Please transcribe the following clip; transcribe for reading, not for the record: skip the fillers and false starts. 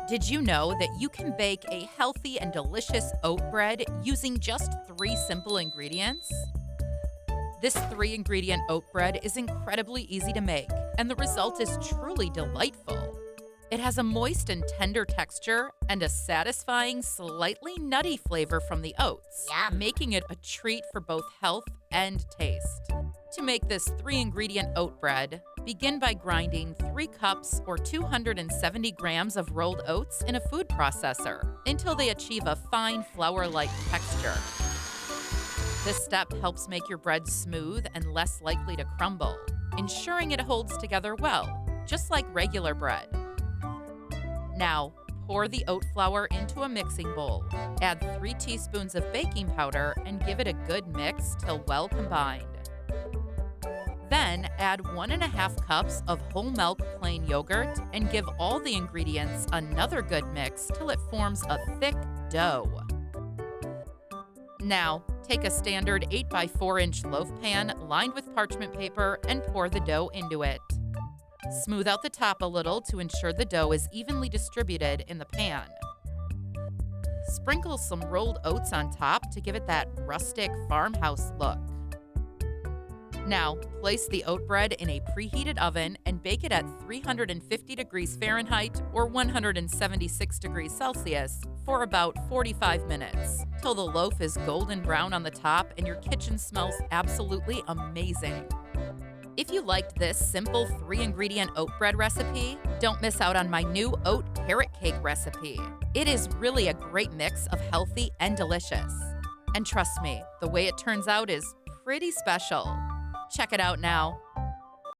Did you know that you can bake a healthy and delicious oat bread using just 3 simple ingredients? This 3 ingredient oat bread is incredibly easy to make, and the result is truly delightful. It has a moist and tender texture and a satisfying, slightly nutty flavor from the oats, Yum. making it a treat for both health and taste. To make this 3 ingredient oat bread, begin by grinding 3 cups or 270 grams of rolled oats in a food processor until they achieve a fine flour-like texture. This step helps make your bread smooth and less likely to crumble, ensuring it holds together well, just like regular bread. Now, pour the oat flour into a mixing bowl. Add 3 teaspoons of baking powder and give it a good mix till well combined. Then add 1½ cups of whole milk plain yogurt and give all the ingredients another good mix till it forms a thick dough. Now, take a standard 8x4-inch loaf pan lined with parchment paper and pour the dough into it. Smooth out the top a little to ensure the dough is evenly distributed in the pan. Sprinkle some rolled oats on top to give it that rustic farmhouse look. Now, place the oat bread in a preheated oven and bake it at 350 degrees Fahrenheit or 176 degrees Celsius for about 45 minutes, till the loaf is golden brown on the top and your kitchen smells absolutely amazing. If you liked this simple 3-ingredient oat bread recipe, don't miss out on my new oat carrot cake recipe. It is really a great mix of healthy and delicious. And trust me, the way it turns out is pretty special. Check it out now.